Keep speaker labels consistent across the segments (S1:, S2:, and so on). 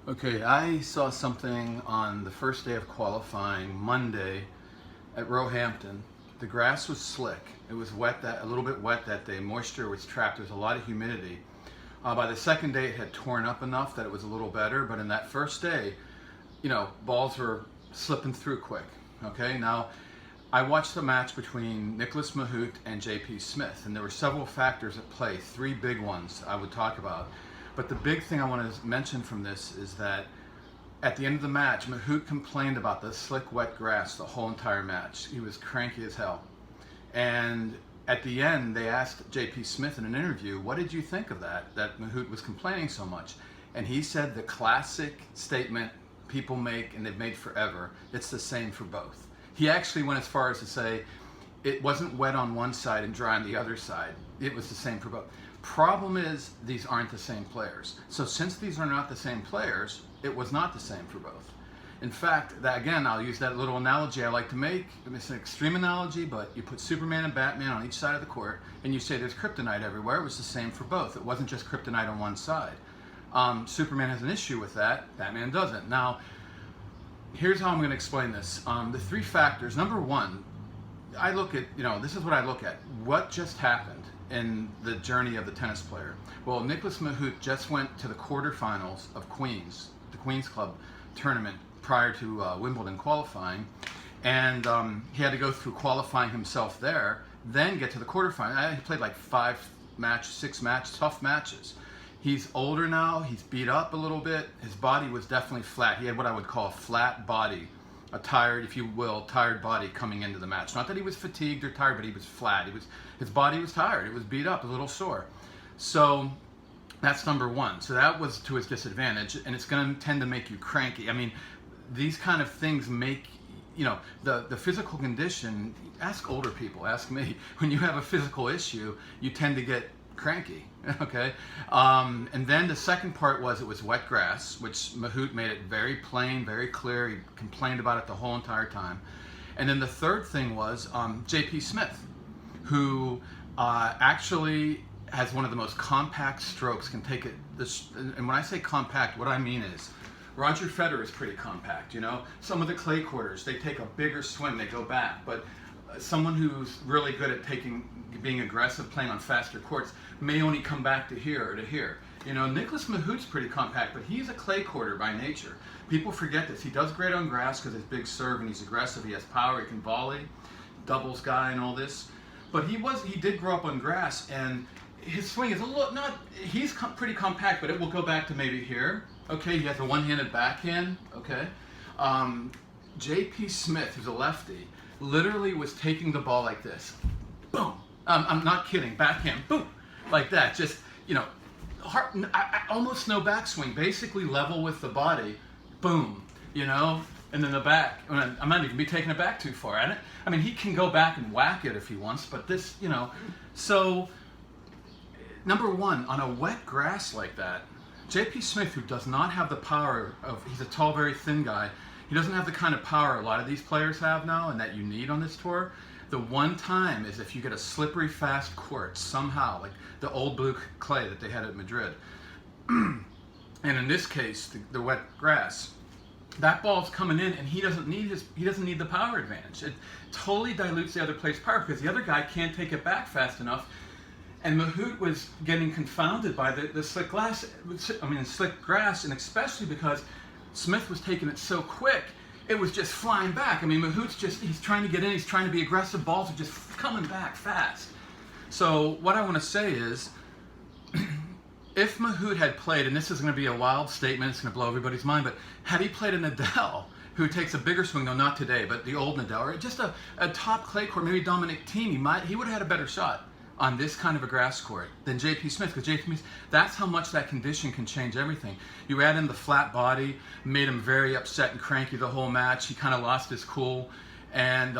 S1: Okay, I saw something on the first day of qualifying, Monday, at Roehampton. The grass was slick. It was wet, a little bit wet that day. Moisture was trapped. There was a lot of humidity. By the second day, it had torn up enough that it was a little better. But in that first day, balls were slipping through quick. Okay, now I watched the match between Nicholas Mahut and J.P. Smith, and there were several factors at play, three big ones I would talk about. But the big thing I want to mention from this is that at the end of the match, Mahut complained about the slick, wet grass the whole entire match. He was cranky as hell. And at the end, they asked J.P. Smith in an interview, what did you think of that Mahut was complaining so much? And he said the classic statement people make, and they've made forever, it's the same for both. He actually went as far as to say it wasn't wet on one side and dry on the other side. It was the same for both. Problem is, these aren't the same players. So since these are not the same players, it was not the same for both. In fact, again, I'll use that little analogy I like to make. It's an extreme analogy, but you put Superman and Batman on each side of the court, and you say there's kryptonite everywhere. It was the same for both. It wasn't just kryptonite on one side. Superman has an issue with that. Batman doesn't. Now, here's how I'm going to explain this. The three factors. Number one, I look at, this is what I look at. What just happened in the journey of the tennis player? Well, Nicholas Mahut just went to the quarterfinals of the Queen's Club tournament prior to Wimbledon qualifying, and he had to go through qualifying himself there, then get to the quarterfinal. He played like 6 tough matches. He's older now, he's beat up a little bit, his body was definitely flat. He had what I would call a flat body, a tired, if you will, tired body coming into the match. Not that he was fatigued or tired, but he was flat. His body was tired. It was beat up, a little sore. So that's number one. So that was to his disadvantage, and it's going to tend to make you cranky. I mean, these kind of things make, the physical condition, ask older people, ask me, when you have a physical issue, you tend to get cranky, okay? And then the second part was it was wet grass, which Mahut made it very plain, very clear. He complained about it the whole entire time. And then the third thing was J.P. Smith, who actually has one of the most compact strokes, can take it, and when I say compact, what I mean is, Roger Federer is pretty compact, Some of the clay courters, they take a bigger swing, they go back, but someone who's really good at being aggressive, playing on faster courts, may only come back to here or to here. Nicholas Mahut's pretty compact, but he's a clay courter by nature. People forget this. He does great on grass because his big serve and he's aggressive. He has power. He can volley, doubles guy, and all this. But he did grow up on grass, and his swing is a little he's pretty compact, but it will go back to maybe here. Okay, he has a one-handed backhand. Okay, J.P. Smith, who's a lefty, literally was taking the ball like this, boom. I'm not kidding, backhand, boom, like that. Just almost no backswing, basically level with the body, boom, and then the back. I'm not even be taking it back too far. I mean, he can go back and whack it if he wants, but this, So, number one, on a wet grass like that, J.P. Smith, who does not have the power he's a tall, very thin guy. He doesn't have the kind of power a lot of these players have now and that you need on this tour. The one time is if you get a slippery, fast court somehow, like the old blue clay that they had at Madrid. And in this case, the wet grass, that ball's coming in and he doesn't need the power advantage. It totally dilutes the other player's power because the other guy can't take it back fast enough. And Mahut was getting confounded by the slick grass, and especially because Smith was taking it so quick, it was just flying back. I mean, Mahut's he's trying to get in, he's trying to be aggressive, balls are just coming back fast. So what I want to say is, if Mahut had played, and this is going to be a wild statement, it's going to blow everybody's mind, but had he played a Nadal, who takes a bigger swing, though not today, but the old Nadal, or just a top clay court, maybe Dominic Thiem, he would have had a better shot on this kind of a grass court than J.P. Smith, because J.P. Smith, that's how much that condition can change everything. You add in the flat body, made him very upset and cranky the whole match. He kind of lost his cool, and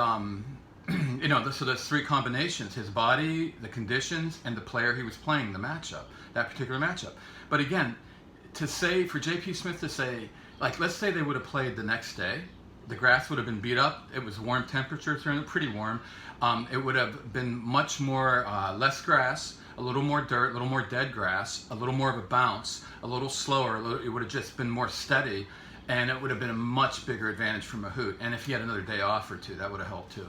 S1: so there's three combinations: his body, the conditions, and the player he was playing, that particular matchup. But again, for J.P. Smith to say, like, let's say they would have played the next day, the grass would have been beat up. It was warm temperatures, pretty warm. It would have been much more, less grass, a little more dirt, a little more dead grass, a little more of a bounce, a little slower, it would have just been more steady, and it would have been a much bigger advantage for Mahut. And if he had another day off or two, that would have helped too.